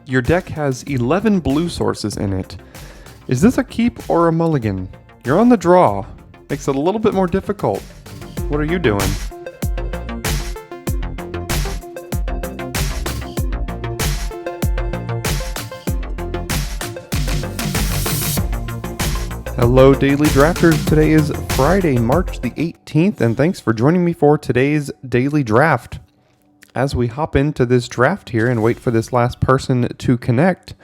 Your deck has 11 blue sources in it. Is this a keep or a mulligan? You're on the draw. Makes it a little bit more difficult. What are you doing? Hello Daily Drafters, today is Friday, March the 18th, and thanks for joining me for today's Daily Draft. As we hop into this draft here and wait for this last person to connect,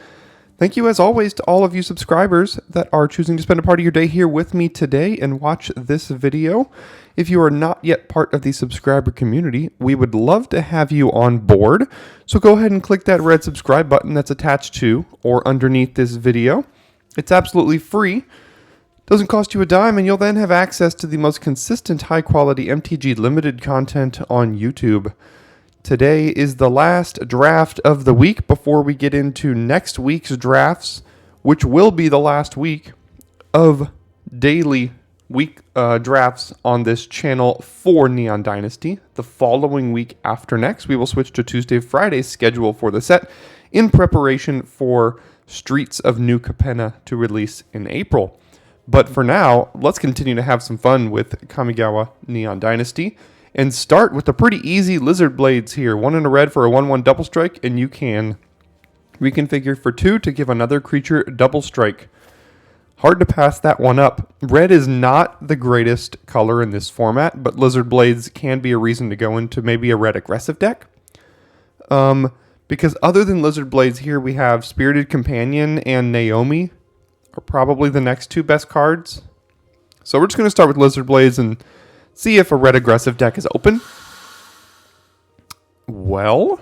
thank you as always to all of you subscribers that are choosing to spend a part of your day here with me today and watch this video. If you are not yet part of the subscriber community, we would love to have you on board. So go ahead and click that red subscribe button that's attached to or underneath this video. It's absolutely free. Doesn't cost you a dime, and you'll then have access to the most consistent high-quality MTG Limited content on YouTube. Today is the last draft of the week before we get into next week's drafts, which will be the last week of daily week drafts on this channel for Neon Dynasty. The following week after next, we will switch to Tuesday-Friday's schedule for the set in preparation for Streets of New Capenna to release in April. But for now, let's continue to have some fun with Kamigawa Neon Dynasty and start with the pretty easy Lizard Blades here. 1 in a red for a 1/1 double strike, and you can reconfigure for 2 to give another creature double strike. Hard to pass that one up. Red is not the greatest color in this format, but Lizard Blades can be a reason to go into maybe a red aggressive deck. Because other than Lizard Blades here, we have Spirited Companion and Naomi are probably the next two best cards. So we're just going to start with Lizard Blades and see if a red aggressive deck is open. Well,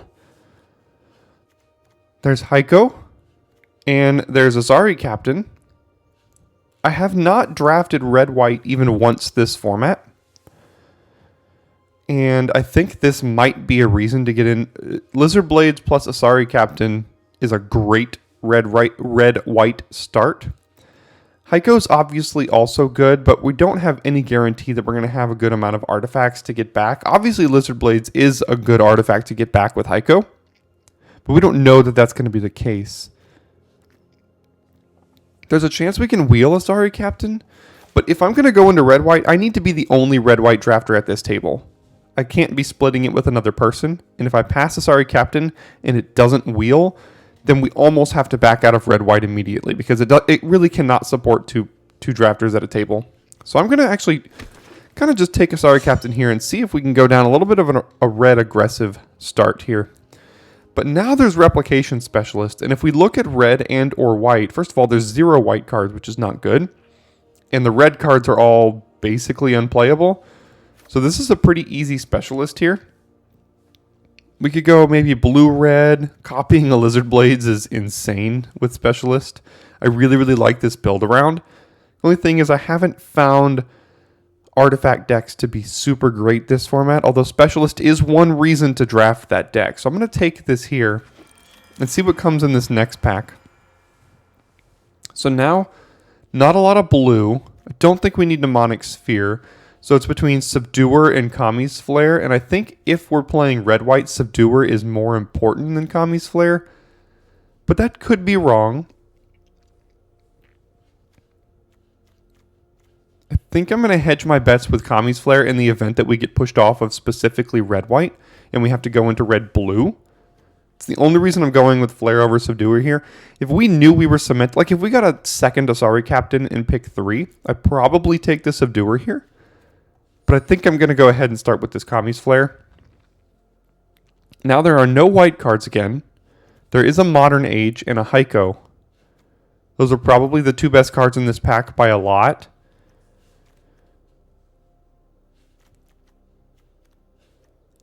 there's Heiko, and there's Azari Captain. I have not drafted red-white even once this format, and I think this might be a reason to get in. Lizard Blades plus Azari Captain is a great red-white start. Heiko's obviously also good, but we don't have any guarantee that we're going to have a good amount of artifacts to get back. Obviously, Lizard Blades is a good artifact to get back with Heiko, but we don't know that that's going to be the case. There's a chance we can wheel Azari Captain, but if I'm going to go into red-white, I need to be the only red-white drafter at this table. I can't be splitting it with another person, and if I pass Azari Captain and it doesn't wheel, then we almost have to back out of red-white immediately because it really cannot support two drafters at a table. So I'm going to actually kind of just take Azari Captain here and see if we can go down a little bit of a red aggressive start here. But now there's Replication Specialist, and if we look at red and or white, first of all, there's 0 white cards, which is not good, and the red cards are all basically unplayable. So this is a pretty easy specialist here. We could go maybe blue-red. Copying a Lizard Blades is insane with Specialist. I really, really like this build around. The only thing is I haven't found artifact decks to be super great this format, although Specialist is one reason to draft that deck. So I'm going to take this here and see what comes in this next pack. So now, not a lot of blue. I don't think we need Mnemonic Sphere. So it's between Subduer and Kami's Flare, and I think if we're playing red-white, Subduer is more important than Kami's Flare, but that could be wrong. I think I'm going to hedge my bets with Kami's Flare in the event that we get pushed off of specifically red-white, and we have to go into red-blue. It's the only reason I'm going with Flare over Subduer here. If we knew we were cement, like if we got a second Azari Captain in pick 3, I'd probably take the Subduer here. But I think I'm going to go ahead and start with this Kami's Flare. Now there are no white cards again. There is a Modern Age and a Heiko. Those are probably the two best cards in this pack by a lot.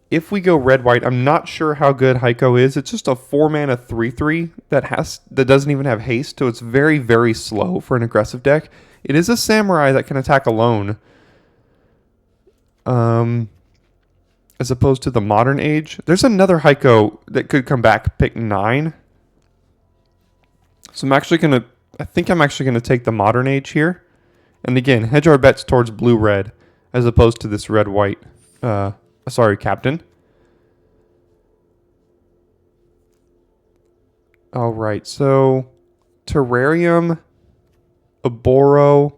If we go red-white, I'm not sure how good Heiko is. It's just a 4-mana 3/3 that doesn't even have haste, so it's very, very slow for an aggressive deck. It is a Samurai that can attack alone. As opposed to the Modern Age. There's another Heiko that could come back pick 9. So I think I'm actually going to take the Modern Age here. And again, hedge our bets towards blue-red as opposed to this red-white Captain. All right, so Terrarium, Aboro,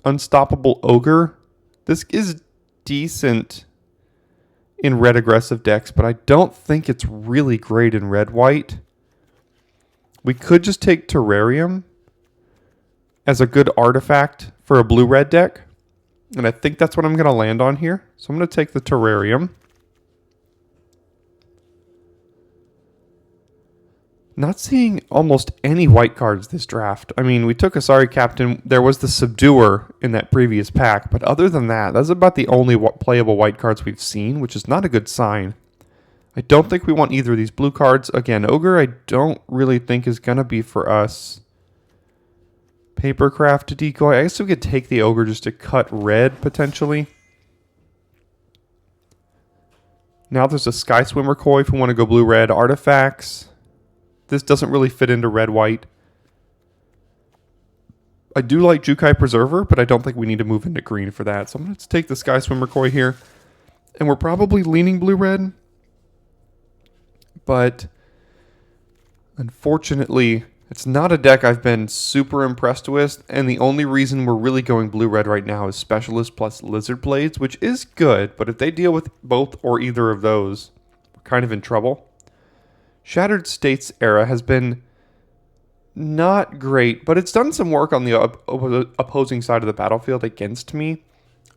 Unstoppable Ogre. This is decent in red aggressive decks, but I don't think it's really great in red-white. We could just take Terrarium as a good artifact for a blue-red deck, and I think that's what I'm going to land on here. So I'm going to take the Terrarium. Not seeing almost any white cards this draft. I mean, we took a Sorry Captain. There was the Subduer in that previous pack, but other than that, that's about the only playable white cards we've seen, which is not a good sign. I don't think we want either of these blue cards. Again, Ogre I don't really think is going to be for us. Papercraft Decoy. I guess we could take the Ogre just to cut red, potentially. Now there's a Sky Swimmer Koi if we want to go blue-red. Artifacts. This doesn't really fit into red-white. I do like Jukai Preserver, but I don't think we need to move into green for that. So I'm going to take the Sky Swimmer Koi here. And we're probably leaning blue-red. But unfortunately, it's not a deck I've been super impressed with. And the only reason we're really going blue-red right now is Specialist plus Lizard Blades, which is good. But if they deal with both or either of those, we're kind of in trouble. Shattered States era has been not great, but it's done some work on the opposing side of the battlefield against me.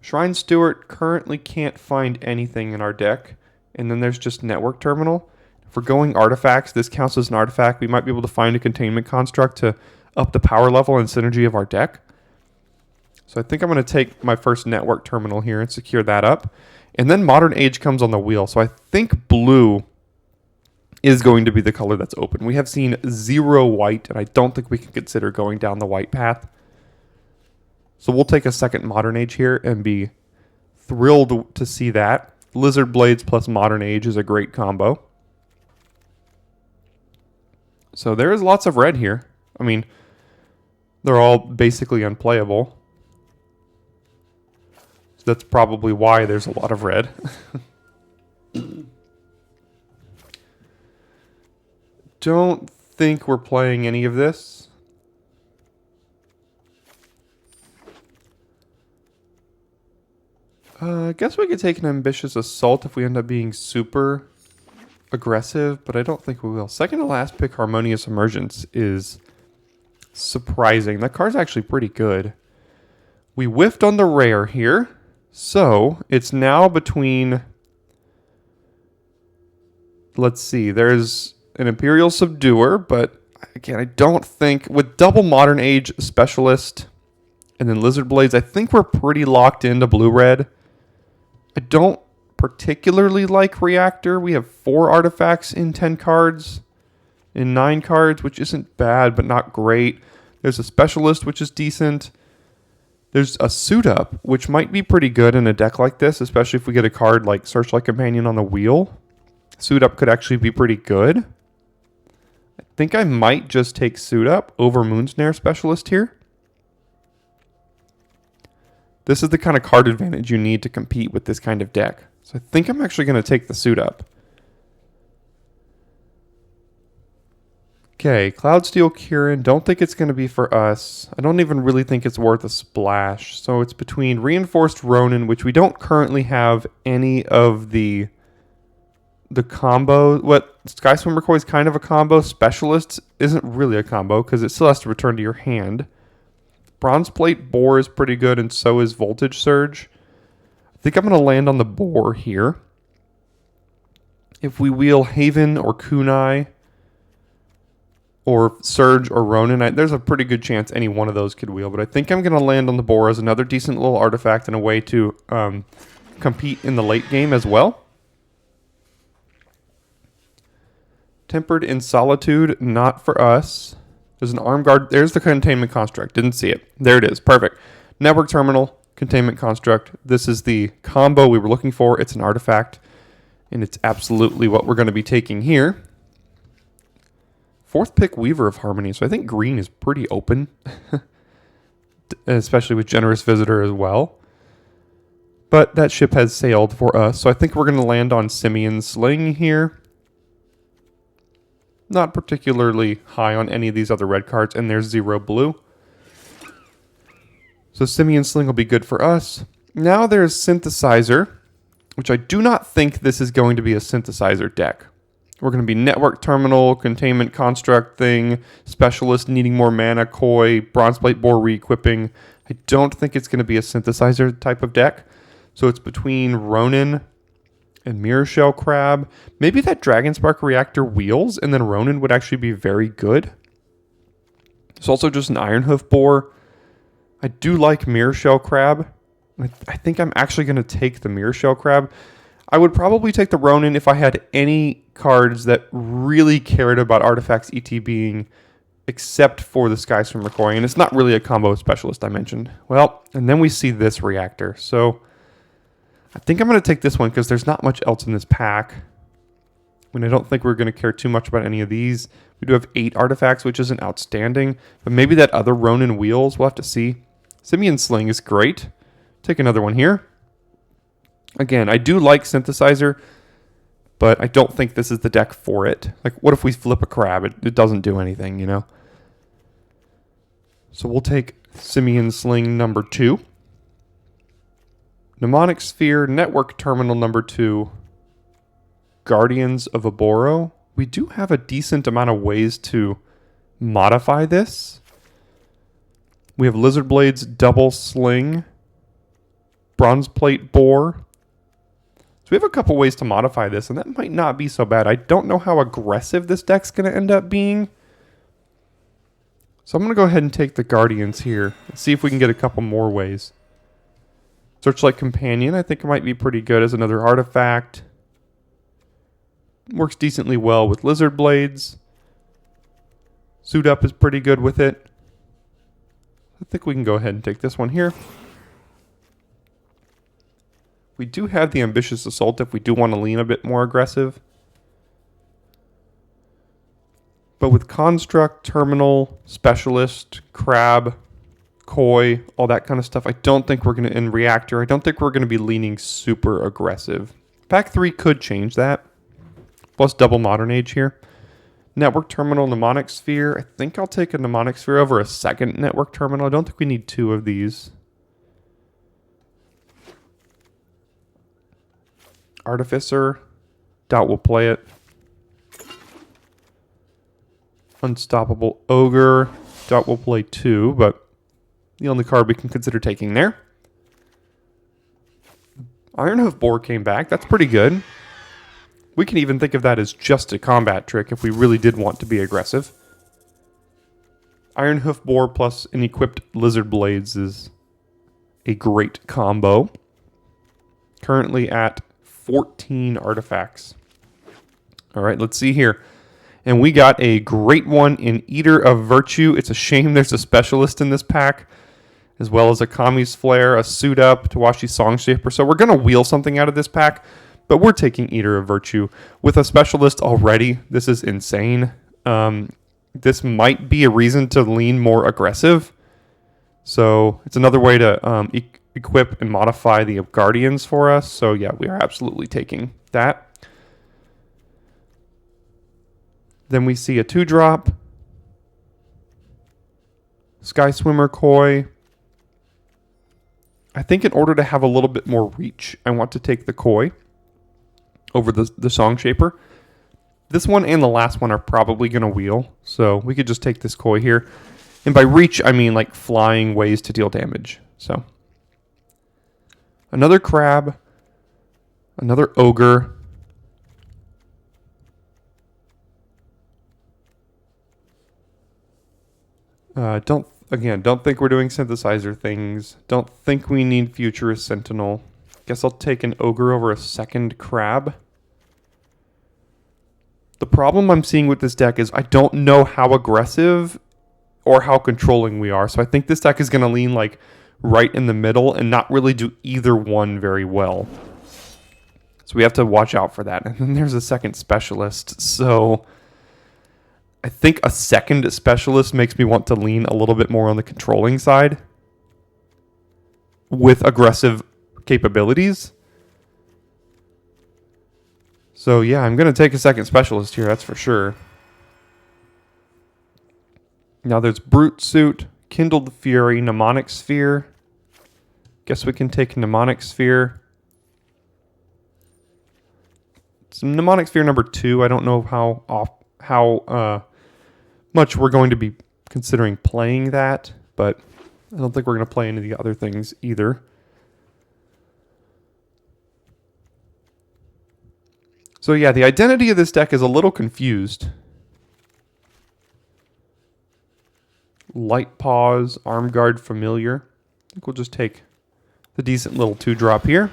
Shrine Steward currently can't find anything in our deck, and then there's just Network Terminal. If we're going artifacts, this counts as an artifact. We might be able to find a containment construct to up the power level and synergy of our deck. So I think I'm going to take my first Network Terminal here and secure that up. And then Modern Age comes on the wheel, so I think blue is going to be the color that's open. We have seen 0 white, and I don't think we can consider going down the white path. So we'll take a second Modern Age here and be thrilled to see that. Lizard Blades plus Modern Age is a great combo. So there is lots of red here. I mean, they're all basically unplayable. So that's probably why there's a lot of red. Don't think we're playing any of this. I guess we could take an Ambitious Assault if we end up being super aggressive, but I don't think we will. Second to last pick, Harmonious Emergence, is surprising. That card's actually pretty good. We whiffed on the rare here, so it's now between... Let's see, there's an Imperial Subduer, but again, I don't think... With double Modern Age Specialist and then Lizard Blades, I think we're pretty locked into blue-red. I don't particularly like Reactor. We have 4 artifacts in 10 cards, in 9 cards, which isn't bad, but not great. There's a Specialist, which is decent. There's a Suit Up, which might be pretty good in a deck like this, especially if we get a card like Searchlight Companion on the wheel. Suit Up could actually be pretty good. I think I might just take Suit Up over Moonsnare Specialist here. This is the kind of card advantage you need to compete with this kind of deck. So I think I'm actually going to take the Suit Up. Okay, Cloudsteel Kirin. Don't think it's going to be for us. I don't even really think it's worth a splash. So it's between Reinforced Ronin, which we don't currently have any of the combo. What Sky Swimmer Koi is kind of a combo. Specialist isn't really a combo because it still has to return to your hand. Bronze Plate Boar is pretty good, and so is Voltage Surge. I think I'm going to land on the Boar here. If we wheel Haven or Kunai or Surge or Ronin, there's a pretty good chance any one of those could wheel, but I think I'm going to land on the Boar as another decent little artifact and a way to compete in the late game as well. Tempered in Solitude, not for us. There's an Arm Guard. There's the Containment Construct. Didn't see it. There it is. Perfect. Network Terminal, Containment Construct. This is the combo we were looking for. It's an artifact, and it's absolutely what we're going to be taking here. 4th pick, Weaver of Harmony. So I think green is pretty open, especially with Generous Visitor as well. But that ship has sailed for us, so I think we're going to land on Simian Sling here. Not particularly high on any of these other red cards, and there's 0 blue. So Simian Sling will be good for us. Now there's Synthesizer, which I do not think this is going to be a Synthesizer deck. We're going to be Network Terminal, Containment Construct thing, Specialist needing more mana, Koi, Bronzeplate Boar re-equipping. I don't think it's going to be a Synthesizer type of deck. So it's between Ronin and Mirror Shell Crab. Maybe that Dragonspark Reactor wheels, and then Ronin would actually be very good. It's also just an Ironhoof Boar. I do like Mirror Shell Crab. I think I'm actually going to take the Mirror Shell Crab. I would probably take the Ronin if I had any cards that really cared about Artifacts ETBing, except for the Sky Swimmer Koi, and it's not really a combo specialist I mentioned. Well, and then we see this reactor. So I think I'm going to take this one because there's not much else in this pack. I don't think we're going to care too much about any of these. We do have 8 artifacts, which isn't outstanding, but maybe that other Ronin wheels, we'll have to see. Simian Sling is great. Take another one here. Again, I do like Synthesizer, but I don't think this is the deck for it. Like, what if we flip a crab? It doesn't do anything, you know? So we'll take Simian Sling number 2. Mnemonic Sphere, Network Terminal number 2. Guardians of Aboro. We do have a decent amount of ways to modify this. We have Lizard Blade's Double Sling. Bronzeplate Boar. So we have a couple ways to modify this, and that might not be so bad. I don't know how aggressive this deck's going to end up being. So I'm going to go ahead and take the Guardians here and see if we can get a couple more ways. Searchlight Companion, I think it might be pretty good as another artifact. Works decently well with Lizard Blades. Suit Up is pretty good with it. I think we can go ahead and take this one here. We do have the Ambitious Assault if we do want to lean a bit more aggressive. But with Construct, Terminal, Specialist, Crab, Koi, all that kind of stuff, I don't think we're going to, in Reactor, I don't think we're going to be leaning super aggressive. Pack 3 could change that. Plus double Modern Age here. Network Terminal, Mnemonic Sphere. I think I'll take a Mnemonic Sphere over a second Network Terminal. I don't think we need 2 of these. Artificer. Doubt we'll play it. Unstoppable Ogre. Doubt we'll play 2, but the only card we can consider taking there. Ironhoof Boar came back. That's pretty good. We can even think of that as just a combat trick if we really did want to be aggressive. Ironhoof Boar plus an equipped Lizard Blades is a great combo. Currently at 14 artifacts. All right, let's see here. And we got a great one in Eater of Virtue. It's a shame there's a specialist in this pack, as well as a Kami's Flare, a Suit Up, Tawashi Songshaper. So we're going to wheel something out of this pack, but we're taking Eater of Virtue. With a specialist already, this is insane. This might be a reason to lean more aggressive. So it's another way to equip and modify the Guardians for us. So yeah, we are absolutely taking that. Then we see a 2-drop. Sky Swimmer Koi. I think in order to have a little bit more reach, I want to take the Koi over the Song Shaper. This one and the last one are probably going to wheel, so we could just take this Koi here. And by reach, I mean like flying ways to deal damage. So another Crab, another Ogre. Don't think we're doing synthesizer things. Don't think we need Futurist Sentinel. Guess I'll take an Ogre over a second Crab. The problem I'm seeing with this deck is I don't know how aggressive or how controlling we are. So I think this deck is going to lean like right in the middle and not really do either one very well. So we have to watch out for that. And then there's a second specialist. So I think a second specialist makes me want to lean a little bit more on the controlling side with aggressive capabilities. So yeah, I'm going to take a second specialist here, that's for sure. Now there's Brute Suit, Kindled Fury, Mnemonic Sphere. Guess we can take Mnemonic Sphere. It's Mnemonic Sphere number 2. I don't know how much we're going to be considering playing that, but I don't think we're going to play any of the other things either. So yeah, the identity of this deck is a little confused. Light Paws, Arm Guard Familiar. I think we'll just take the decent little 2-drop here.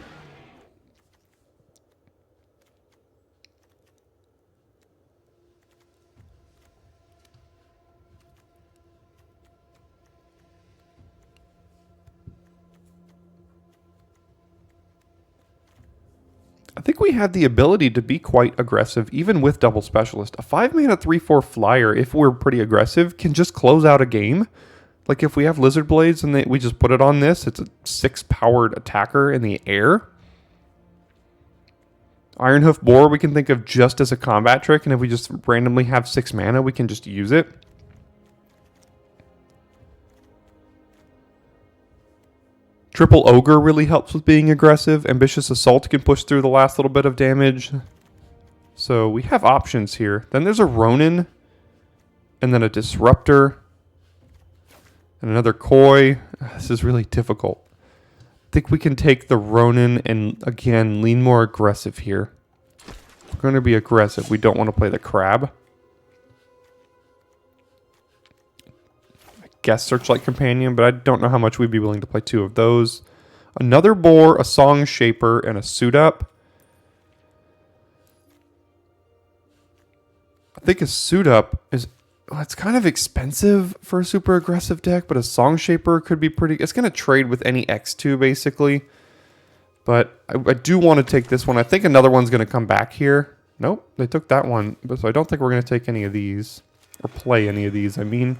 I think we had the ability to be quite aggressive, even with Double Specialist. A 5-mana 3/4 flyer, if we're pretty aggressive, can just close out a game. Like if we have Lizard Blades and we just put it on this, it's a 6-powered attacker in the air. Ironhoof Boar we can think of just as a combat trick, and if we just randomly have 6 mana, we can just use it. Triple Ogre really helps with being aggressive. Ambitious Assault can push through the last little bit of damage. So we have options here. Then there's a Ronin, and then a Disruptor, and another Koi. This is really difficult. I think we can take the Ronin and, again, lean more aggressive here. We're going to be aggressive. We don't want to play the Crab. Guess Searchlight Companion, but I don't know how much we'd be willing to play 2 of those. Another Boar, a Song Shaper, and a Suit Up. I think a Suit Up is... it's kind of expensive for a super aggressive deck, but a Song Shaper could be pretty... it's going to trade with any X2, basically. But I do want to take this one. I think another one's going to come back here. Nope, they took that one. But so I don't think we're going to take any of these. Or play any of these, I mean...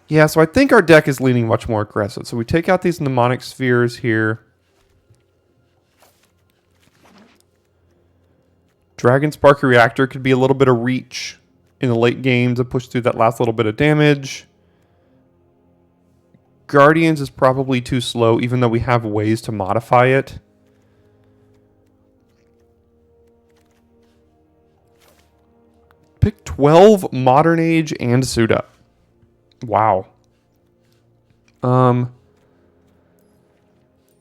yeah, so I think our deck is leaning much more aggressive. So we take out these Mnemonic Spheres here. Dragon Spark Reactor could be a little bit of reach in the late game to push through that last little bit of damage. Guardians is probably too slow, even though we have ways to modify it. Pick 12 Modern Age and Suit Up. Wow.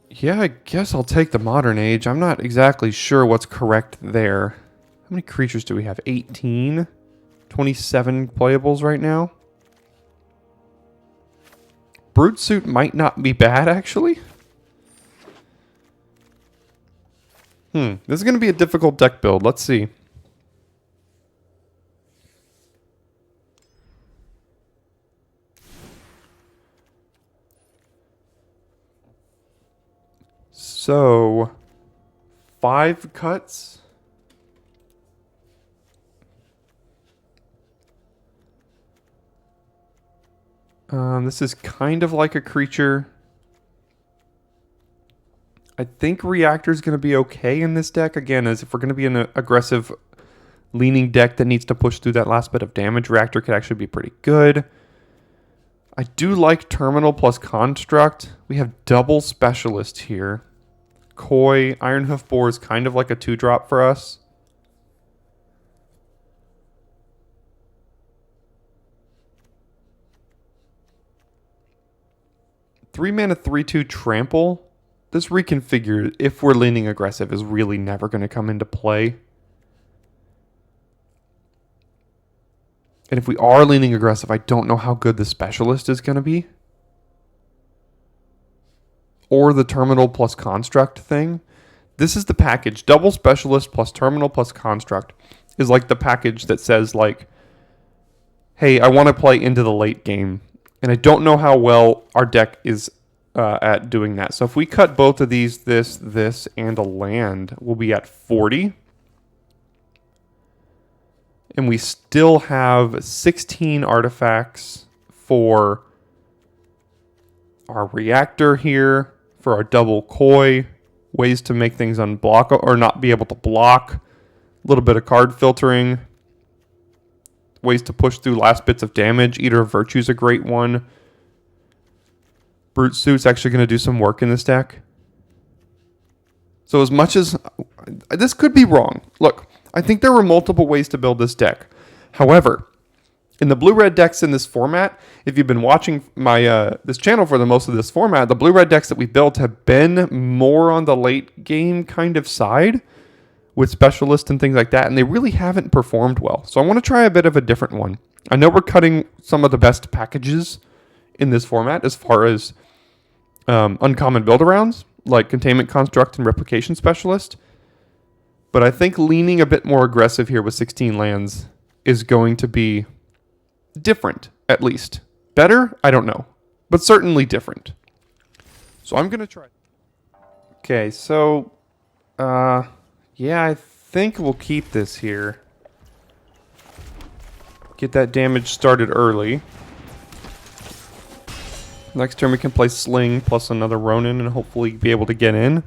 Yeah, I guess I'll take the Modern Age. I'm not exactly sure what's correct there. How many creatures do we have? 18? 27 playables right now? Brute Suit might not be bad, actually. This is going to be a difficult deck build. Let's see. So, 5 cuts. This is kind of like a creature. I think Reactor is going to be okay in this deck. Again, as if we're going to be an aggressive leaning deck that needs to push through that last bit of damage, Reactor could actually be pretty good. I do like Terminal plus Construct. We have double Specialist here. Koi, Ironhoof Boar is kind of like a 2-drop for us. Three mana 3/2 Trample. This reconfigure, if we're leaning aggressive, is really never going to come into play. And if we are leaning aggressive, I don't know how good the Specialist is going to be. Or the Terminal plus Construct thing. This is the package. Double Specialist plus Terminal plus Construct is like the package that says, like, hey, I want to play into the late game. And I don't know how well our deck is at doing that. So if we cut both of these, this, and a land, we'll be at 40. And we still have 16 artifacts for our Reactor here, for our double Koi, ways to make things unblock or not be able to block, a little bit of card filtering. ways to push through last bits of damage. Eater of Virtue's a great one. Brute Suit's actually going to do some work in this deck. So as much as... This could be wrong. Look, I think there were multiple ways to build this deck. However, in the blue-red decks in this format, if you've been watching my this channel for the most of this format, the blue-red decks that we built have been more on the late game kind of side with specialists and things like that, and they really haven't performed well. So I want to try a bit of a different one. I know we're cutting some of the best packages in this format as far as uncommon build-arounds, like Containment Construct and Replication Specialist. But I think leaning a bit more aggressive here with 16 lands is going to be different, at least. Better? I don't know. But certainly different. So I'm going to try. Okay, so... yeah, I think we'll keep this here. Get that damage started early. Next turn we can play Sling plus another Ronin and hopefully be able to get in.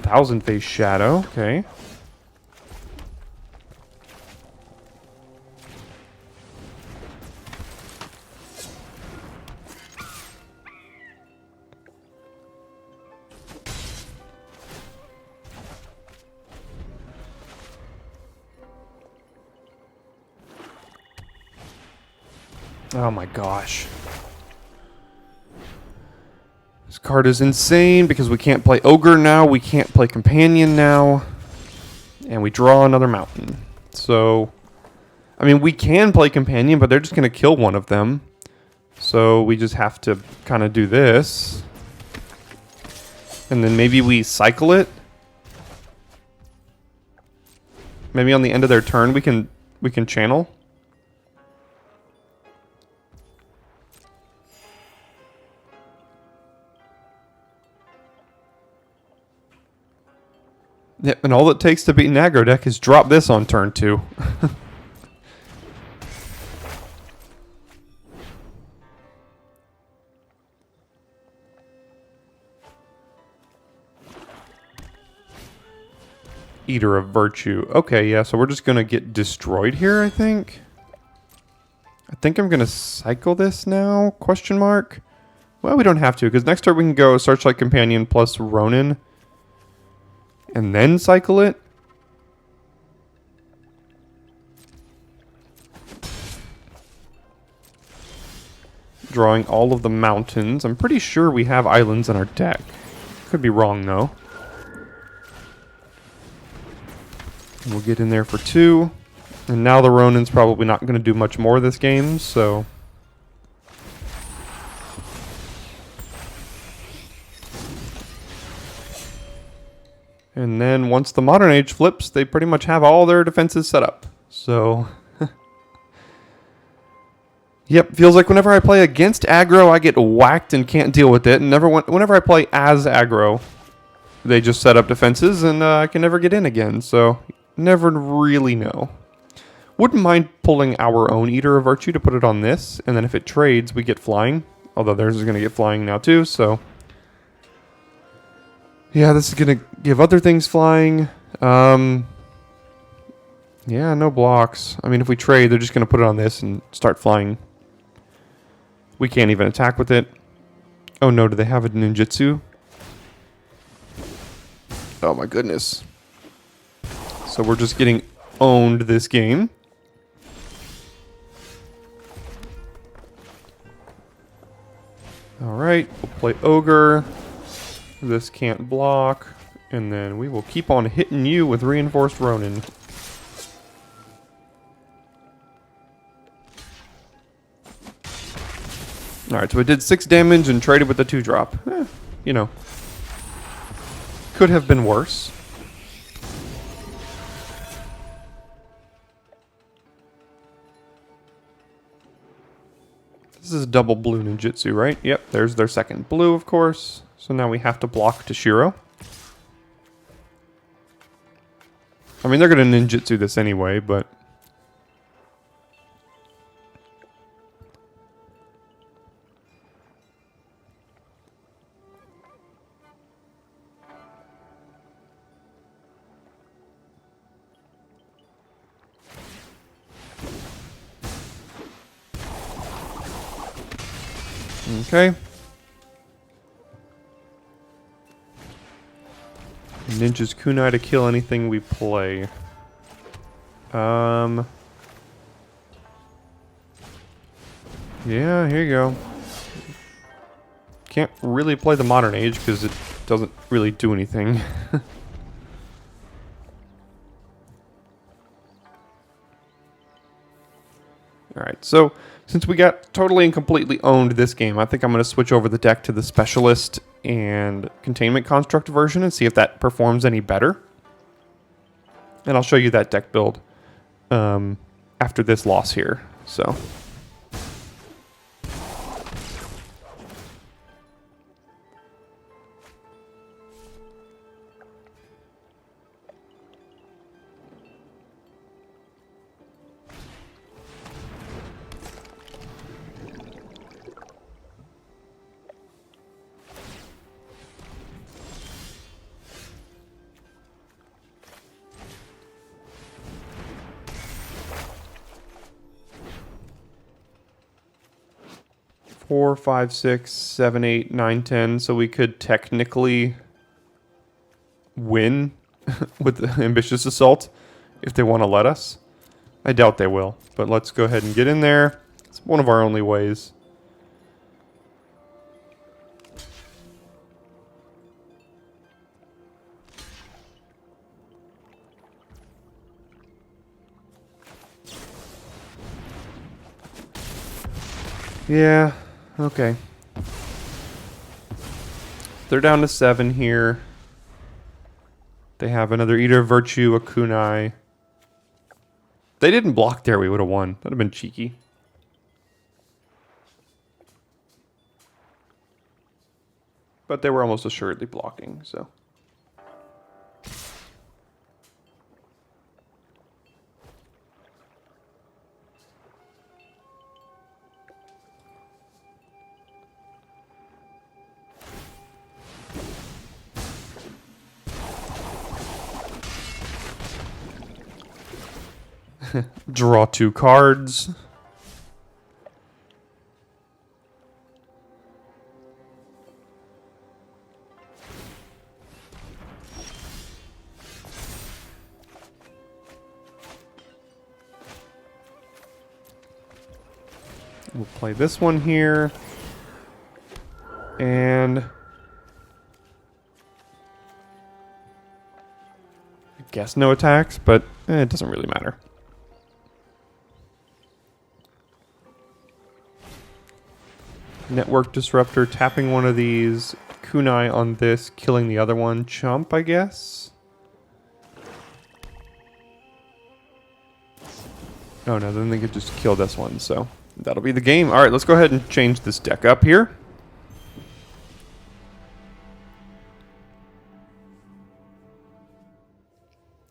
Thousand Face Shadow, okay. Oh my gosh. This card is insane because we can't play Ogre now, we can't play Companion now, and we draw another Mountain. So, I mean, we can play Companion, but they're just going to kill one of them. So we just have to kind of do this. And then maybe we cycle it. Maybe on the end of their turn we can channel. Yep, and all it takes to beat an aggro deck is drop this on turn 2. Eater of Virtue. Okay, yeah, so we're just going to get destroyed here, I think. I think I'm going to cycle this now, question mark. Well, we don't have to, because next turn we can go Searchlight Companion plus Ronin. And then cycle it. Drawing all of the mountains. I'm pretty sure we have islands in our deck. Could be wrong, though. We'll get in there for 2. And now the Ronin's probably not going to do much more this game, so... And then once the Modern Age flips, they pretty much have all their defenses set up. So... Yep, feels like whenever I play against aggro, I get whacked and can't deal with it. And whenever I play as aggro, they just set up defenses and I can never get in again. So, never really know. Wouldn't mind pulling our own Eater of Virtue to put it on this. And then if it trades, we get flying. Although theirs is going to get flying now too, so... Yeah, this is going to give other things flying. Yeah, no blocks. I mean, if we trade, they're just going to put it on this and start flying. We can't even attack with it. Oh no, do they have a ninjutsu? Oh my goodness. So we're just getting owned this game. Alright, we'll play Ogre. This can't block. And then we will keep on hitting you with Reinforced Ronin. Alright, so we did 6 damage and traded with the 2-drop. You know. Could have been worse. This is a double blue ninjutsu, right? Yep, there's their second blue, of course. So now we have to block Toshiro. I mean, they're going to ninjutsu this anyway, but... Okay. Ninja's kunai to kill anything we play. Yeah, here you go. Can't really play the Modern Age because it doesn't really do anything. Alright, so since we got totally and completely owned this game, I think I'm going to switch over the deck to the Specialist and Containment Construct version and see if that performs any better. And I'll show you that deck build after this loss here. So 4, 5, 6, 7, 8, 9, 10. So we could technically win with the Ambitious Assault if they want to let us. I doubt they will, but let's go ahead and get in there. It's one of our only ways. Yeah, okay. They're down to 7 here. They have another Eater of Virtue, a kunai. If they didn't block there, we would have won. That would have been cheeky. But they were almost assuredly blocking, so. Draw 2 cards. We'll play this one here. And I guess no attacks, but it doesn't really matter. Network Disruptor, tapping one of these, kunai on this, killing the other one. Chump, I guess? Oh no, then they could just kill this one, so that'll be the game. Alright, let's go ahead and change this deck up here.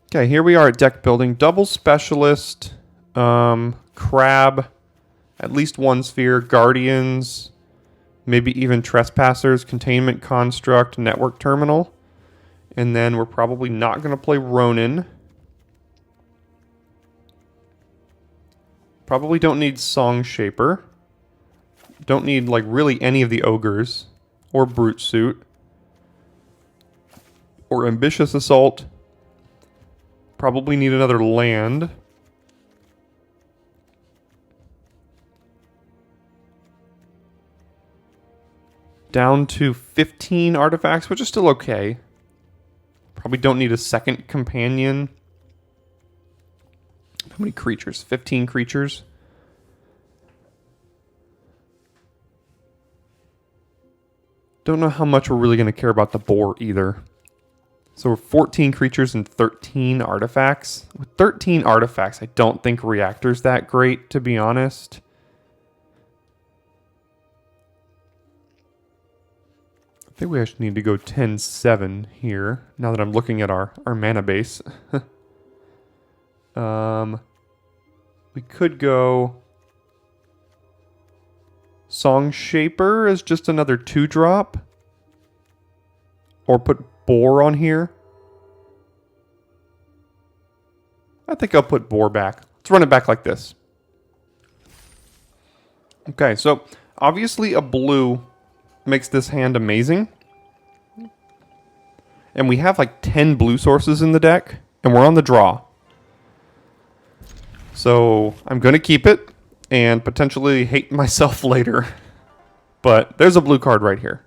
Okay, here we are at deck building. Double Specialist, Crab, at least one Sphere, Guardians, maybe even Trespassers, Containment Construct, Network Terminal. And then we're probably not going to play Ronin. Probably don't need Song Shaper. Don't need, like, really any of the Ogres. Or Brute Suit. Or Ambitious Assault. Probably need another land. Down to 15 artifacts, which is still okay. Probably don't need a second companion. How many creatures? 15 creatures. Don't know how much we're really going to care about the boar either. So we're 14 creatures and 13 artifacts. With 13 artifacts, I don't think Reactor's that great, to be honest. I think we actually need to go 10-7 here, now that I'm looking at our mana base. We could go Song Shaper as just another 2-drop. Or put Boar on here. I think I'll put Boar back. Let's run it back like this. Okay, so Obviously, a blue makes this hand amazing. And we have like 10 blue sources in the deck, and we're on the draw. So I'm going to keep it and potentially hate myself later. But there's a blue card right here.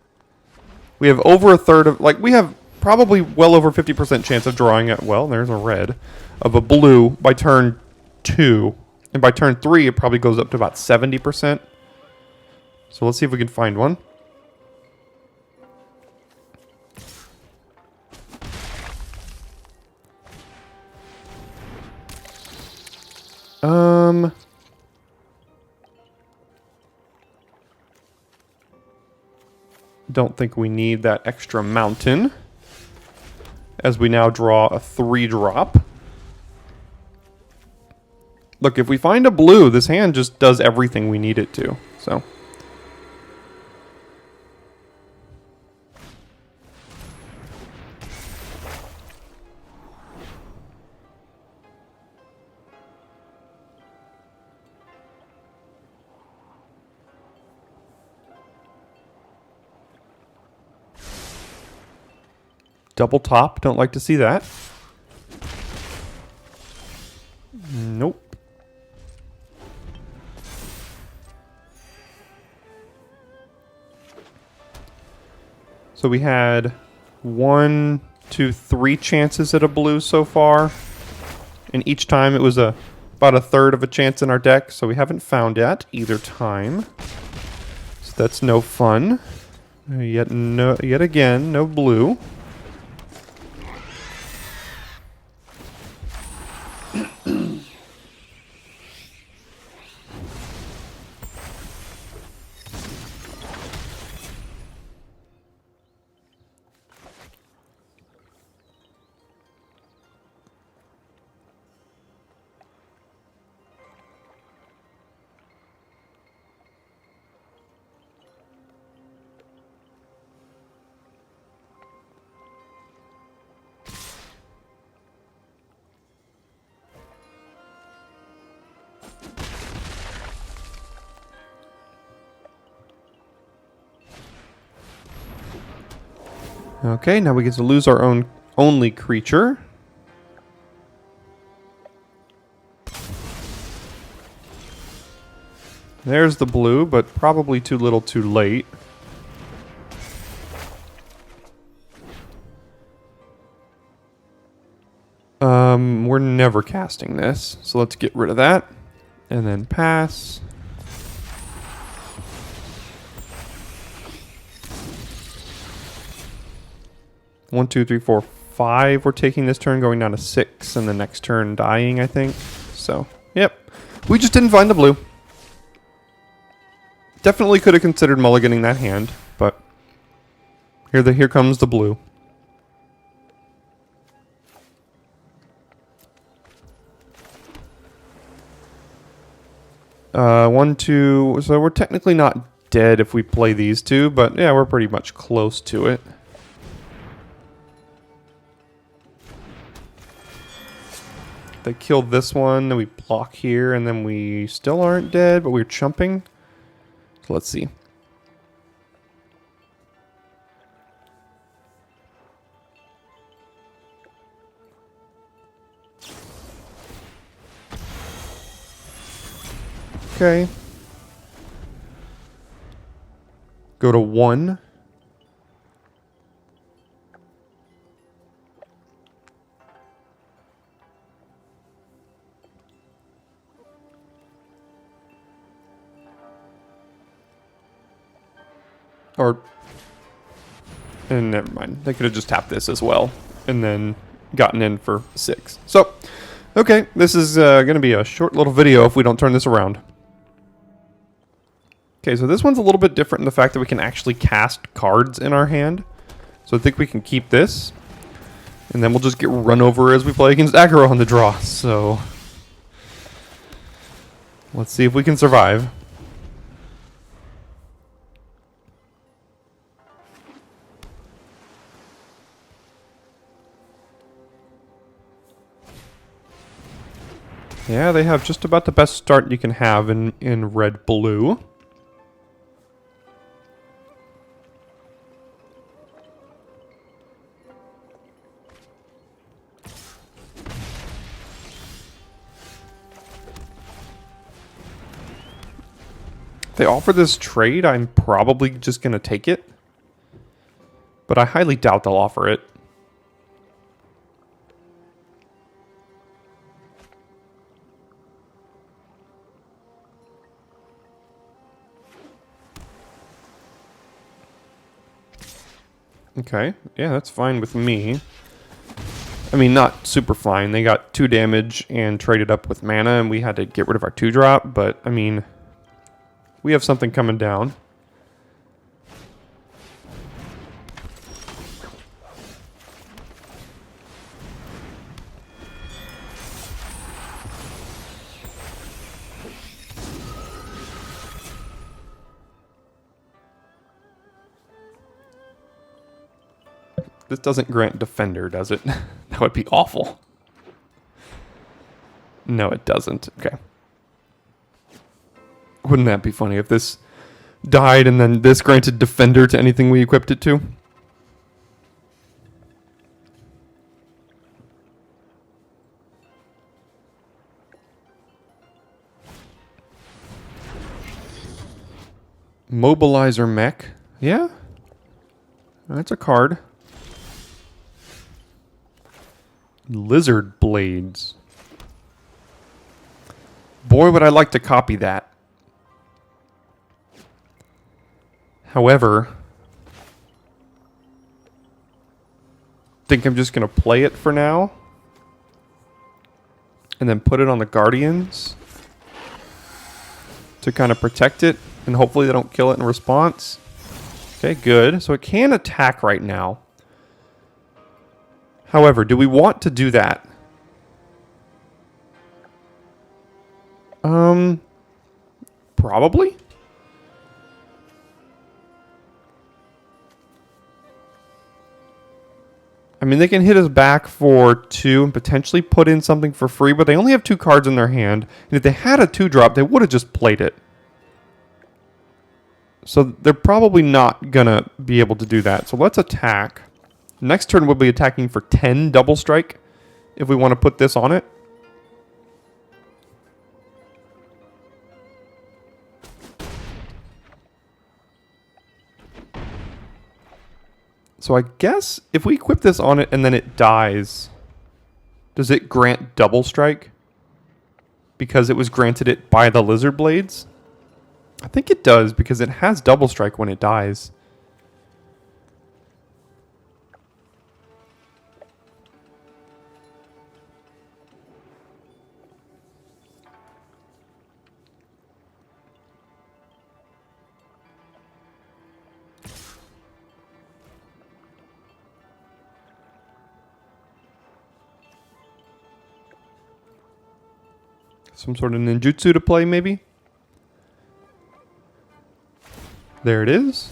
We have over a third of, like, we have probably well over 50% chance of drawing it. Well, there's a red of a blue by turn 2. And by turn 3, it probably goes up to about 70%. So let's see if we can find one. Don't think we need that extra mountain, as we now draw a 3-drop. Look, if we find a blue, this hand just does everything we need it to. So double top, don't like to see that. Nope. So we had 1, 2, 3 chances at a blue so far. And each time it was about a third of a chance in our deck, so we haven't found it either time. So that's no fun. Yet again, no blue. Okay, now we get to lose our own only creature. There's the blue, but probably too little too late. We're never casting this, so let's get rid of that. And then pass. One, two, three, four, 5. We're taking this turn, going down to 6, and the next turn dying, I think. So, yep. We just didn't find the blue. Definitely could have considered mulliganing that hand, but here comes the blue. One, two. So we're technically not dead if we play these two, but yeah, we're pretty much close to it. They killed this one, then we block here, and then we still aren't dead, but we're chumping. So let's see. Okay. Go to 1. And never mind. They could have just tapped this as well and then gotten in for 6. So, okay, this is going to be a short little video if we don't turn this around. Okay, so this one's a little bit different in the fact that we can actually cast cards in our hand. So I think we can keep this. And then we'll just get run over as we play against Aggro on the draw. So, let's see if we can survive. Yeah, they have just about the best start you can have in red-blue. If they offer this trade, I'm probably just going to take it. But I highly doubt they'll offer it. Okay, yeah, that's fine with me. I mean, not super fine. They got 2 damage and traded up with mana, and we had to get rid of our 2-drop, but, I mean, we have something coming down. This doesn't grant Defender, does it? That would be awful. No, it doesn't. Okay. Wouldn't that be funny if this died and then this granted Defender to anything we equipped it to? Mobilizer Mech. Yeah. That's a card. Lizard Blades. Boy, would I like to copy that. However, think I'm just going to play it for now. And then put it on the Guardians to kind of protect it. And hopefully they don't kill it in response. Okay, good. So it can attack right now. However, do we want to do that? Probably. I mean, they can hit us back for 2 and potentially put in something for free, but they only have 2 cards in their hand. And if they had a 2-drop, they would have just played it. So they're probably not going to be able to do that. So let's attack. Next turn we'll be attacking for 10 double strike if we want to put this on it. So I guess if we equip this on it and then it dies, does it grant double strike? Because it was granted it by the Lizard Blades? I think it does because it has double strike when it dies. Some sort of ninjutsu to play, maybe? There it is.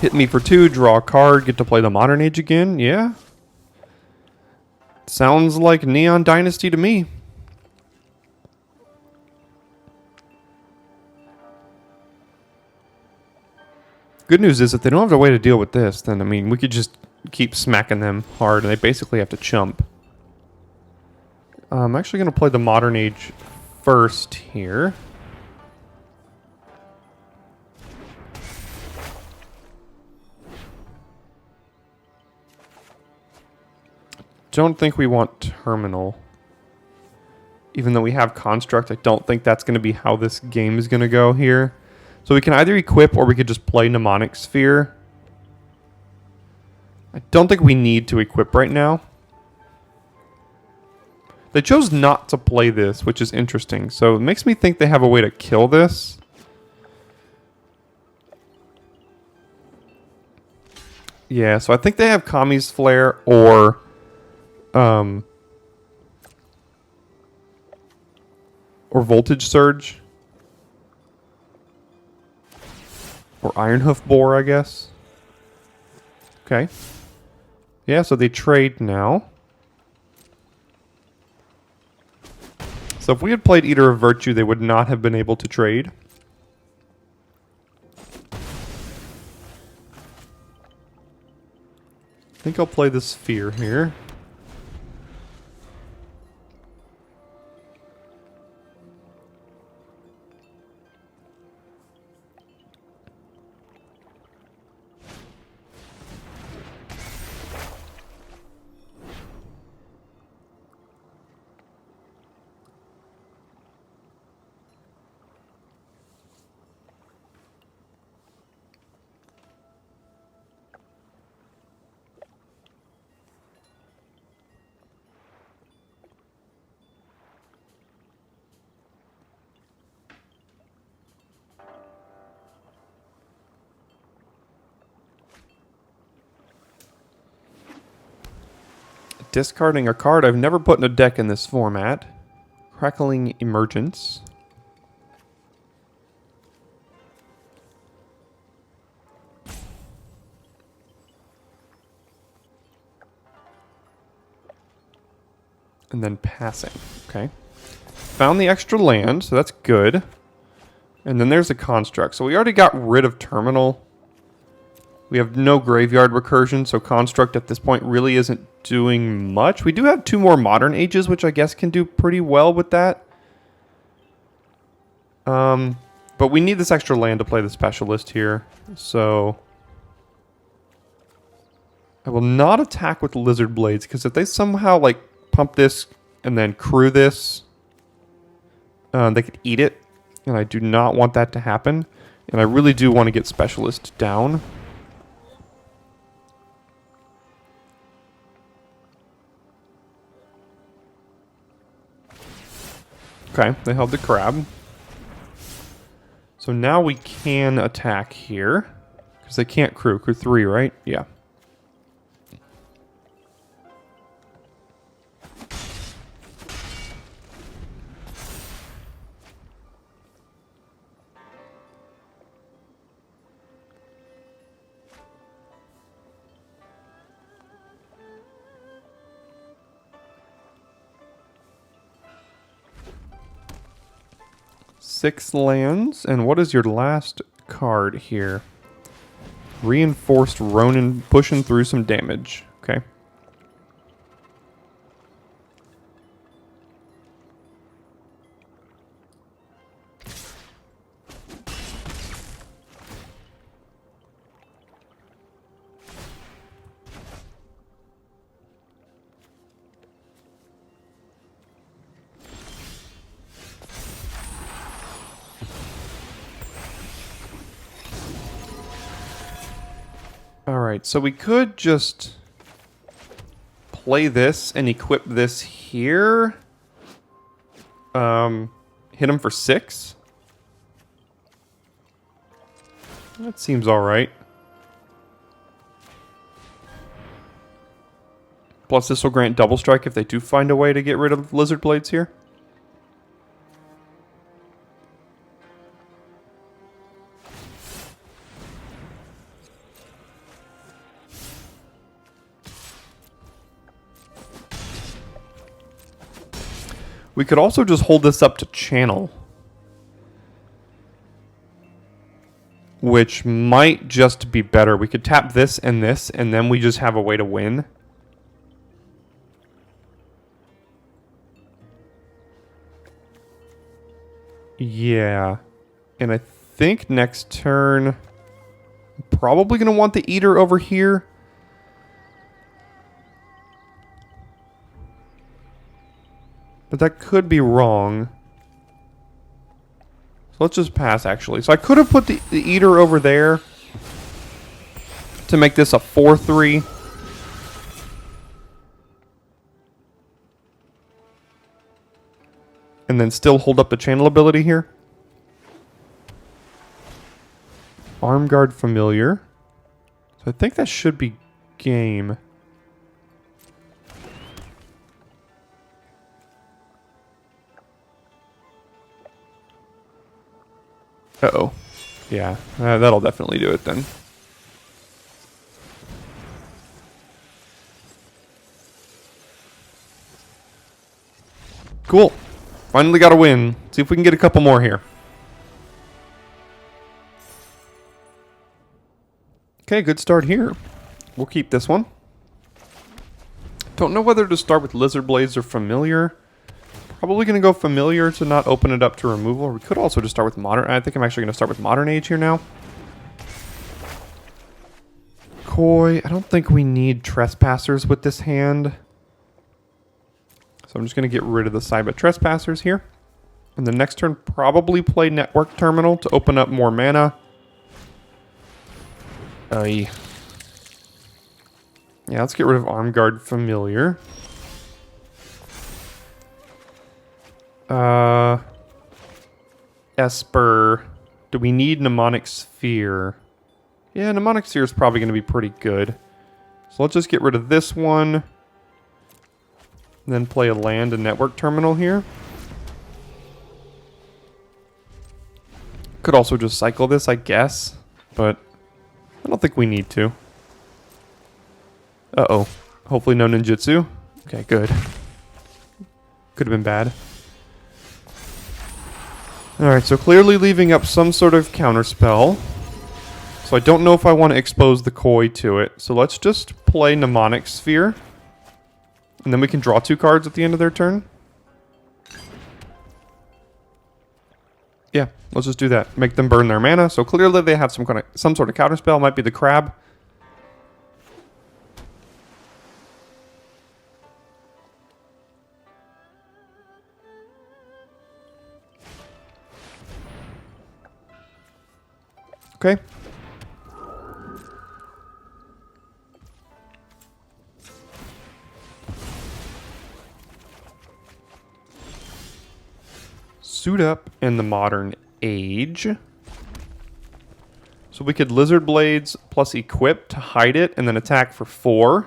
Hit me for 2, draw a card, get to play the Modern Age again. Yeah. Sounds like Neon Dynasty to me. Good news is if they don't have a way to deal with this, then, I mean, we could just keep smacking them hard and they basically have to chump. I'm actually going to play the Modern Age first here. Don't think we want Terminal. Even though we have Construct, I don't think that's going to be how this game is going to go here. So we can either equip or we could just play Mnemonic Sphere. I don't think we need to equip right now. They chose not to play this, which is interesting. So it makes me think they have a way to kill this. Yeah, so I think they have Kami's Flare or Voltage Surge. Or Iron Hoof Boar, I guess. Okay. Yeah, so they trade now. So if we had played Eater of Virtue, they would not have been able to trade. I think I'll play the Sphere here. Discarding a card I've never put in a deck in this format. Crackling Emergence. And then passing. Okay. Found the extra land, so that's good. And then there's a construct. So we already got rid of terminal. We have no graveyard recursion, so construct at this point really isn't doing much. We do have 2 more modern ages, which I guess can do pretty well with that. But we need this extra land to play the specialist here. So I will not attack with Lizard Blades, because if they somehow like pump this and then crew this, they could eat it. And I do not want that to happen. And I really do want to get specialist down. Okay, they held the crab. So now we can attack here. Because they can't crew. Crew 3, right? Yeah. Six lands, and what is your last card here? Reinforced Ronin, pushing through some damage. Okay. Alright, so we could just play this and equip this here. Hit him for 6. That seems alright. Plus this will grant double strike if they do find a way to get rid of Lizard Blades here. We could also just hold this up to channel, which might just be better. We could tap this, and then we just have a way to win. Yeah. And I think next turn, I'm probably going to want the Eater over here. But that could be wrong. So let's just pass, actually. So I could have put the Eater over there to make this a 4-3. And then still hold up the channel ability here. Armguard Familiar. So I think that should be game. Uh-oh. Yeah, that'll definitely do it then. Cool. Finally got a win. See if we can get a couple more here. Okay, good start here. We'll keep this one. Don't know whether to start with Lizard Blades or Familiar. Probably going to go Familiar to not open it up to removal. We could also just start with Modern. I think I'm actually going to start with Modern Age here now. Koi. I don't think we need Trespassers with this hand. So I'm just going to get rid of the Cyber Trespassers here. And the next turn, probably play Network Terminal to open up more mana. Yeah, let's get rid of Armguard Familiar. Esper. Do we need Mnemonic Sphere? Yeah, Mnemonic Sphere is probably going to be pretty good. So let's just get rid of this one. And then play a land and network terminal here. Could also just cycle this, I guess, but I don't think we need to. Uh-oh. Hopefully no ninjutsu. Okay, good. Could have been bad. Alright, so clearly leaving up some sort of counterspell. So I don't know if I want to expose the Koi to it. So let's just play Mnemonic Sphere. And then we can draw 2 cards at the end of their turn. Yeah, let's just do that. Make them burn their mana. So clearly they have some sort of counterspell. Might be the crab. Okay. Suit up in the modern age. So we could Lizard Blades plus equip to hide it and then attack for 4.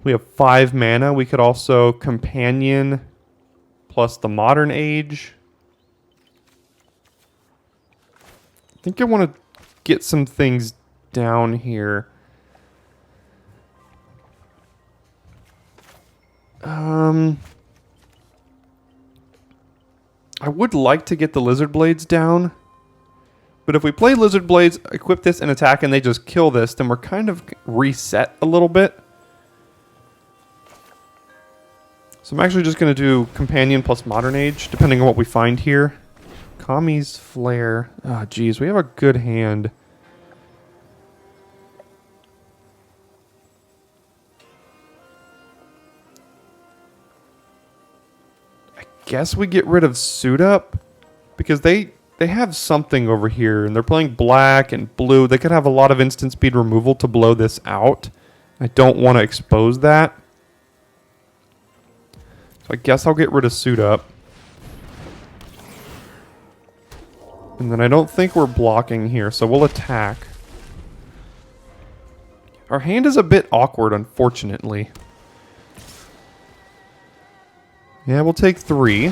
We have 5 mana. We could also Companion plus the modern age. I think I want to get some things down here. I would like to get the Lizard Blades down. But if we play Lizard Blades, equip this and attack, and they just kill this, then we're kind of reset a little bit. So I'm actually just going to do Companion plus Modern Age, depending on what we find here. Kami's Flare. Ah, geez, we have a good hand. I guess we get rid of Suit Up, because they have something over here, and they're playing black and blue. They could have a lot of instant speed removal to blow this out. I don't want to expose that. So I guess I'll get rid of Suit Up. And then I don't think we're blocking here, so we'll attack. Our hand is a bit awkward, unfortunately. Yeah, we'll take 3.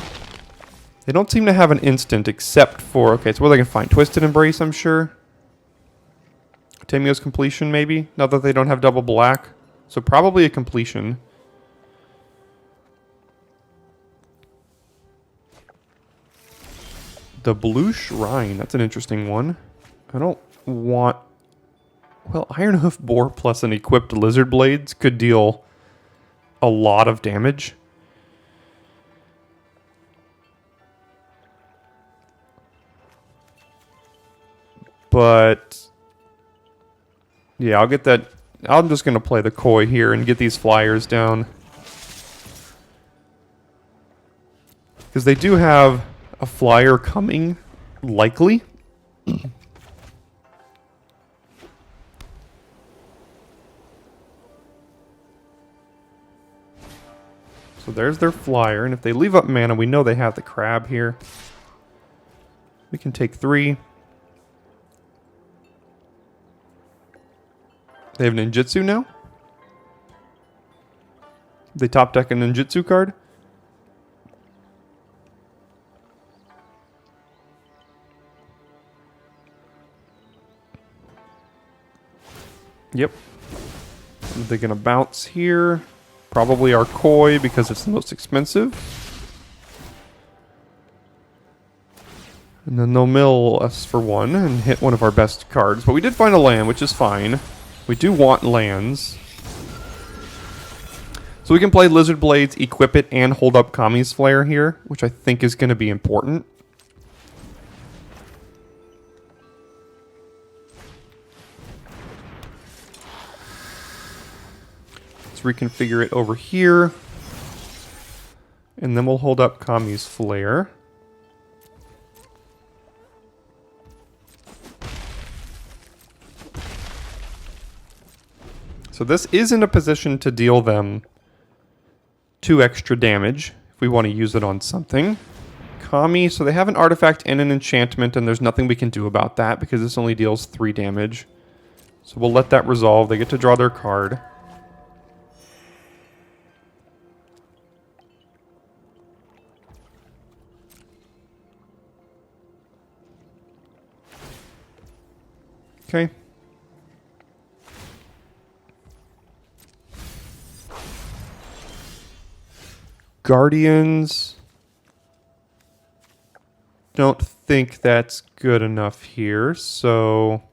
They don't seem to have an instant except for... Okay, so what they can find? Twisted Embrace, I'm sure. Tamio's Completion, maybe? Now that they don't have double black. So probably a completion. The Blue Shrine. That's an interesting one. I don't want... Well, Ironhoof Boar plus an equipped Lizard Blades could deal a lot of damage. But... yeah, I'll get that... I'm just going to play the Koi here and get these flyers down. Because they do have a flyer coming, likely. So there's their flyer, and if they leave up mana, we know they have the crab here. We can take 3. They have ninjutsu now. They top deck a ninjutsu card. Yep. Are they going to bounce here? Probably our Koi because it's the most expensive. And then they'll mill us for 1 and hit one of our best cards. But we did find a land, which is fine. We do want lands. So we can play Lizard Blades, equip it, and hold up Kami's Flare here, which I think is going to be important. Reconfigure it over here, and then we'll hold up Kami's Flare. So this is in a position to deal them 2 extra damage if we want to use it on something. Kami, so they have an artifact and an enchantment, and there's nothing we can do about that because this only deals 3 damage. So we'll let that resolve. They get to draw their card. Okay. Guardians. Don't think that's good enough here, so...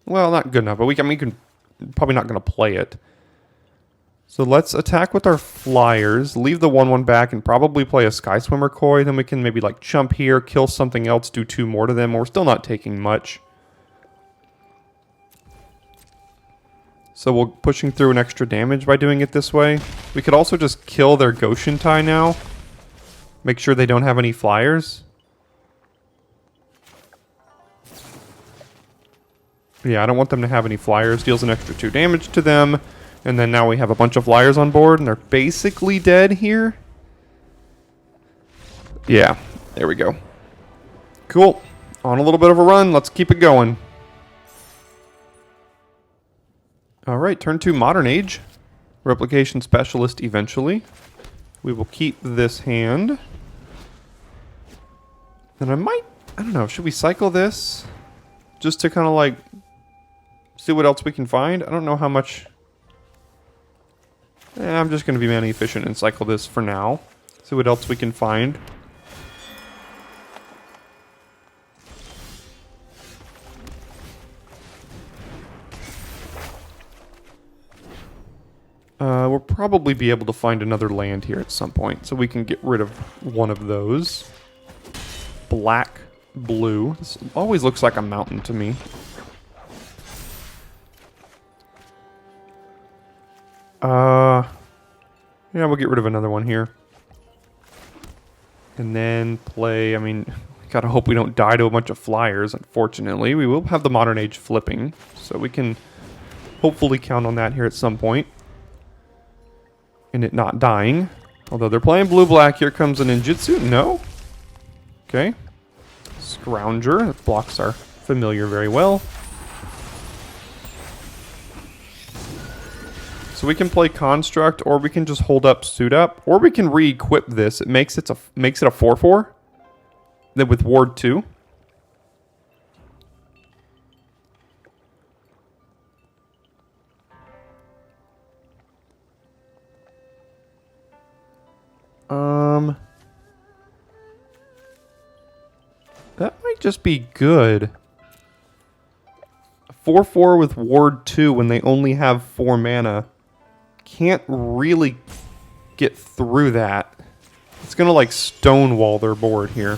Well, not good enough, but we can probably not going to play it. So let's attack with our flyers, leave the 1/1 back, and probably play a Sky Swimmer Koi. Then we can maybe like chump here, kill something else, do 2 more to them. We're still not taking much. So we're pushing through an extra damage by doing it this way. We could also just kill their Goshen Tai now. Make sure they don't have any flyers. Yeah, I don't want them to have any flyers. Deals an extra 2 damage to them. And then now we have a bunch of flyers on board, and they're basically dead here. Yeah, there we go. Cool. On a little bit of a run. Let's keep it going. All right, turn 2, Modern Age. Replication Specialist eventually. We will keep this hand. And I don't know, should we cycle this? Just to kind of like see what else we can find? I don't know how much... I'm just going to be mana efficient and cycle this for now. See what else we can find. We'll probably be able to find another land here at some point, so we can get rid of one of those. Black, blue. This always looks like a mountain to me. Yeah, we'll get rid of another one here. And then play, I mean, gotta hope we don't die to a bunch of flyers, unfortunately. We will have the Modern Age flipping, so we can hopefully count on that here at some point. And it not dying. Although they're playing blue-black, here comes a ninjutsu. No? Okay. Scrounger, that blocks our familiar very well. So we can play Construct, or we can just hold up, suit up, or we can re-equip this. It makes it a 4/4. Then with Ward 2. That might just be good. 4/4 with Ward 2 when they only have 4 mana. Can't really get through that. It's gonna like stonewall their board here.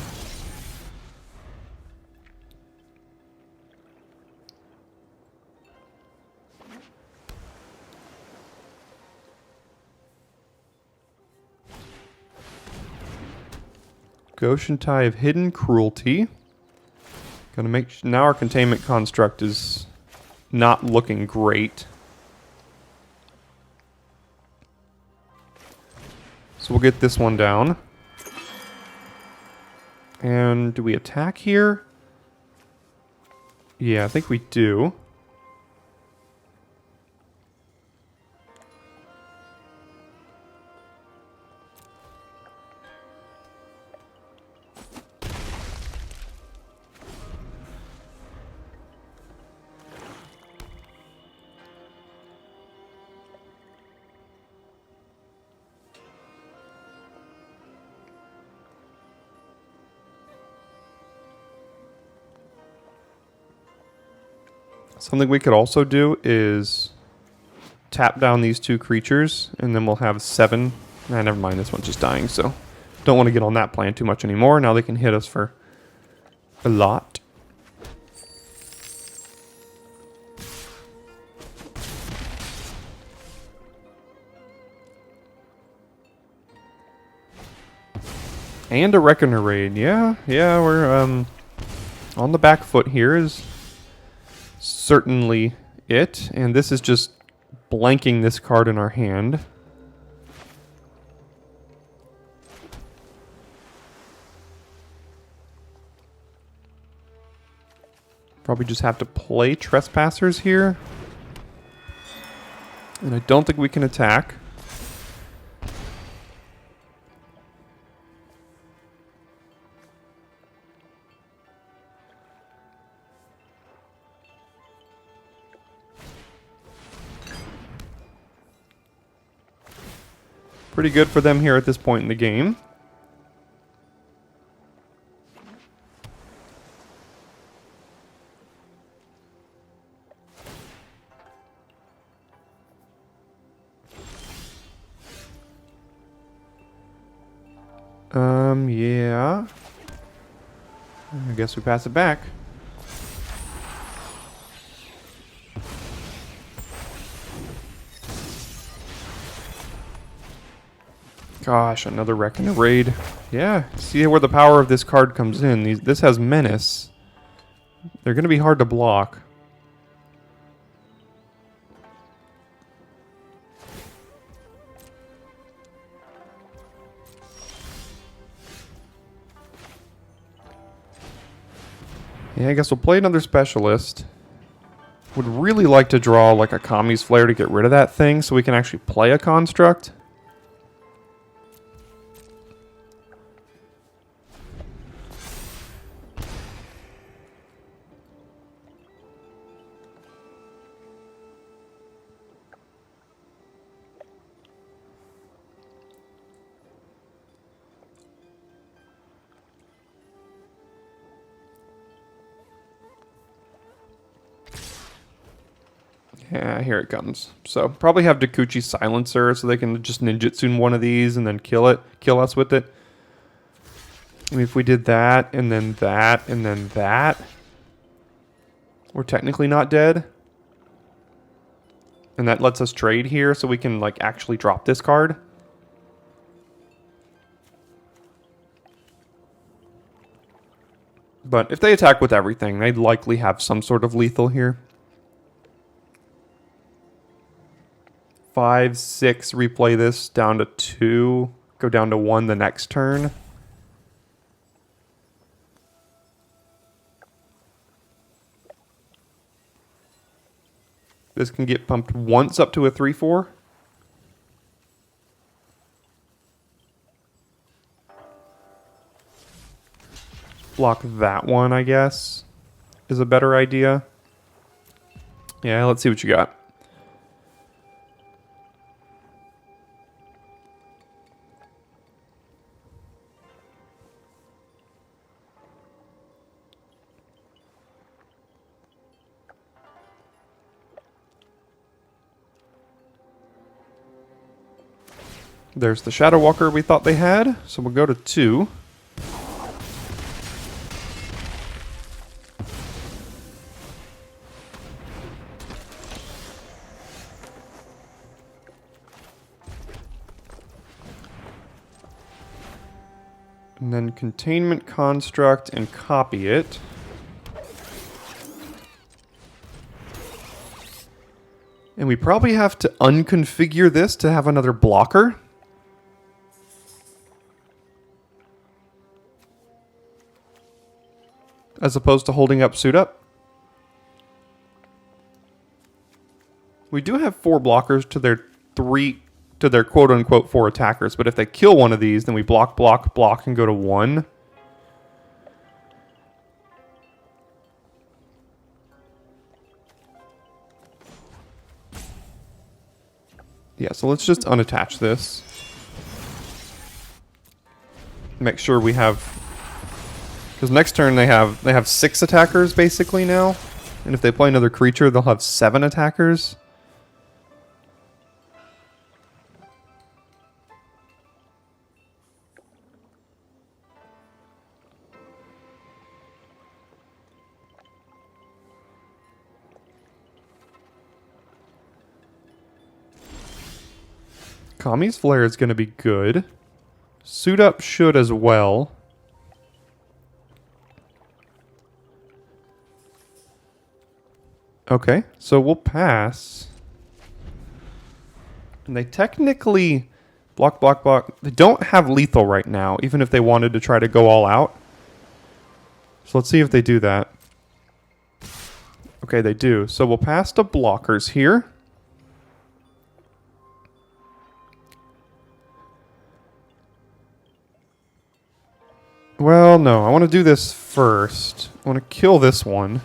Goshen Tai of Hidden Cruelty. Gonna make now our containment construct is not looking great. So we'll get this one down. And do we attack here? Yeah, I think we do. Something we could also do is tap down these 2 creatures, and then we'll have 7. Nah, never mind, this one's just dying, so don't want to get on that plan too much anymore. Now they can hit us for a lot. And a Reckoner Raid. Yeah, we're on the back foot here is certainly it. And this is just blanking this card in our hand. Probably just have to play Trespassers here. And I don't think we can attack. Pretty good for them here at this point in the game. Yeah. I guess we pass it back. Gosh, another wreck in a raid. Yeah, see where the power of this card comes in. This has Menace. They're going to be hard to block. Yeah, I guess we'll play another Specialist. Would really like to draw like a Kami's Flare to get rid of that thing so we can actually play a Construct. Yeah, here it comes. So probably have Dakuchi Silencer so they can just ninjutsu one of these and then kill us with it. I mean, if we did that and then that and then that, we're technically not dead. And that lets us trade here so we can like actually drop this card. But if they attack with everything, they'd likely have some sort of lethal here. 5, 6, replay this down to 2, go down to 1 the next turn. This can get pumped once up to a 3/4. Block that one, I guess, is a better idea. Yeah, let's see what you got. There's the Shadow Walker we thought they had, so we'll go to 2. And then Containment Construct and copy it. And we probably have to unconfigure this to have another blocker. As opposed to holding up suit up. We do have 4 blockers to their 3, to their quote unquote 4 attackers, but if they kill one of these, then we block, block, block, and go to 1. Yeah, so let's just unattach this. Make sure we have, because next turn they have 6 attackers basically now, and if they play another creature, they'll have 7 attackers. Kami's Flare is going to be good. Suit Up should as well. Okay, so we'll pass. And they technically block, block, block. They don't have lethal right now, even if they wanted to try to go all out. So let's see if they do that. Okay, they do. So we'll pass to blockers here. Well, no, I want to do this first. I want to kill this one.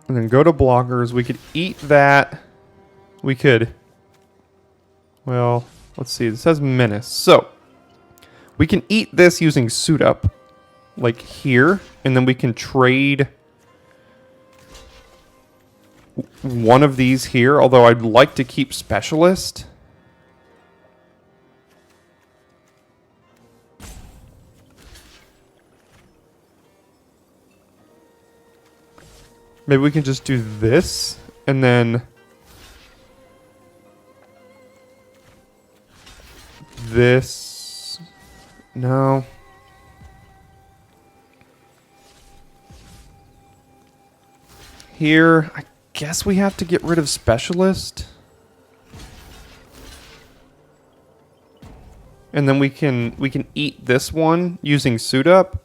And then go to blockers. We could eat that. We could... Well, let's see. It says menace. So, we can eat this using suit up. Like here. And then we can trade one of these here. Although I'd like to keep specialist. Maybe we can just do this, and then this. No. Here, I guess we have to get rid of specialist. And then we can eat this one using suit up.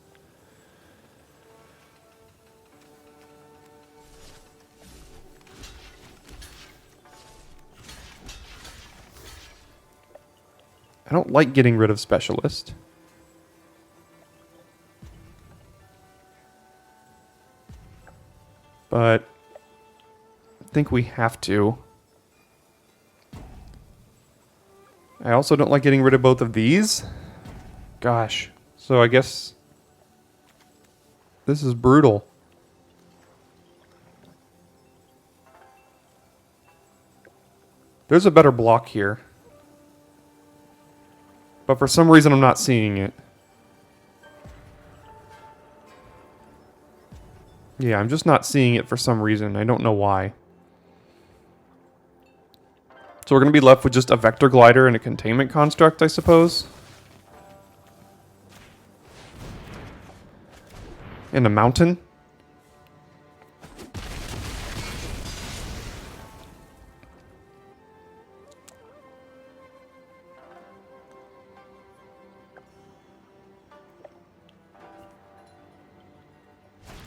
I don't like getting rid of specialist. But I think we have to. I also don't like getting rid of both of these. Gosh. So I guess this is brutal. There's a better block here. But for some reason, I'm not seeing it. Yeah, I'm just not seeing it for some reason. I don't know why. So we're going to be left with just a vector glider and a containment construct, I suppose. And a mountain.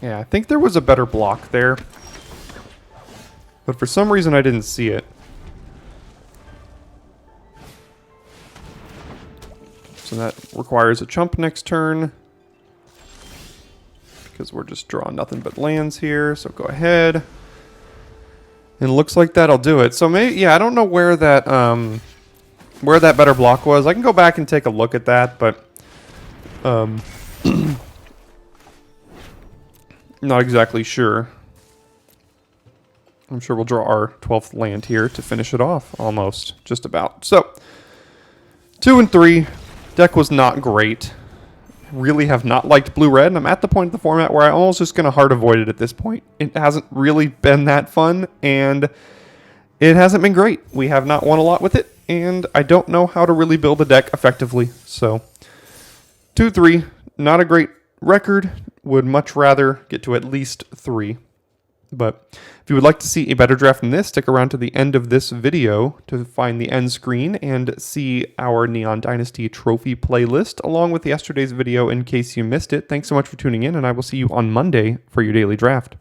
Yeah, I think there was a better block there. But for some reason I didn't see it. So that requires a chump next turn. Because we're just drawing nothing but lands here. So go ahead. And it looks like that'll do it. So maybe, yeah, I don't know where that better block was. I can go back and take a look at that, but not exactly sure. I'm sure we'll draw our 12th land here to finish it off, almost, just about. So, 2 and 3. Deck was not great. Really have not liked blue-red, and I'm at the point of the format where I'm almost just going to hard avoid it at this point. It hasn't really been that fun, and it hasn't been great. We have not won a lot with it, and I don't know how to really build a deck effectively. So, 2-3, not a great record. Would much rather get to at least 3. But if you would like to see a better draft than this, stick around to the end of this video to find the end screen and see our Neon Dynasty trophy playlist along with yesterday's video in case you missed it. Thanks so much for tuning in, and I will see you on Monday for your daily draft.